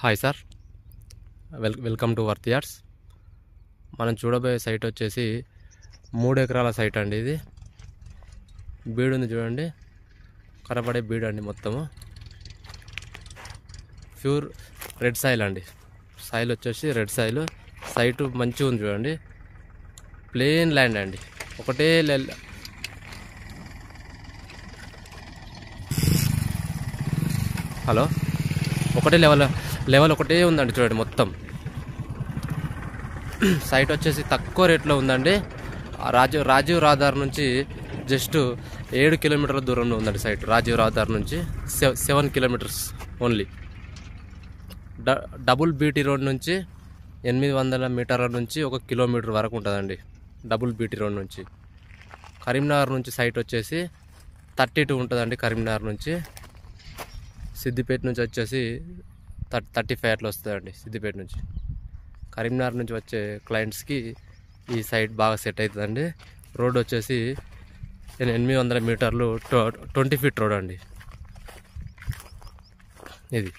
Hi sir, welcome to worth yards. మనం చూడబోయే site వచ్చేసి 3 ఎకరాల సైట్ అండి. ఇది బీడు ఉంది చూడండి, కనపడే బీడు అండి. మొత్తము ప్యూర్ రెడ్ సాయిల్ అండి. సాయిల్ వచ్చేసి రెడ్ సాయిల్. సైటు మంచిగా ఉంది చూడండి, ప్లేన్ ల్యాండ్ అండి. ఒకటే ఒకటే లెవెల్ ఒకటే ఉందండి చూడండి. మొత్తం సైట్ వచ్చేసి తక్కువ రేట్లో ఉందండి. రాజీవ్ రహదారి నుంచి జస్ట్ 7 కిలోమీటర్ల దూరంలో ఉందండి సైట్. రాజీవ్ రహదారి నుంచి 7 kilometres only. Double BT road నుంచి 800 మీటర్ల నుంచి 1 కిలోమీటర్ వరకు ఉంటుందండి. డబుల్ బీటీ రోడ్ నుంచి. కరీంనగర్ నుంచి సైట్ వచ్చేసి 32 ఉంటుందండి. కరీంనగర్ నుంచి. సిద్దిపేట నుంచి వచ్చేసి 35 అట్లా వస్తుందండి. సిద్దిపేట నుంచి. కరీంనగర్ నుంచి వచ్చే క్లయింట్స్కి ఈ సైట్ బాగా సెట్ అవుతుందండి. రోడ్ వచ్చేసి 800 మీటర్లు 20 ఫీట్ రోడ్ అండి ఇది.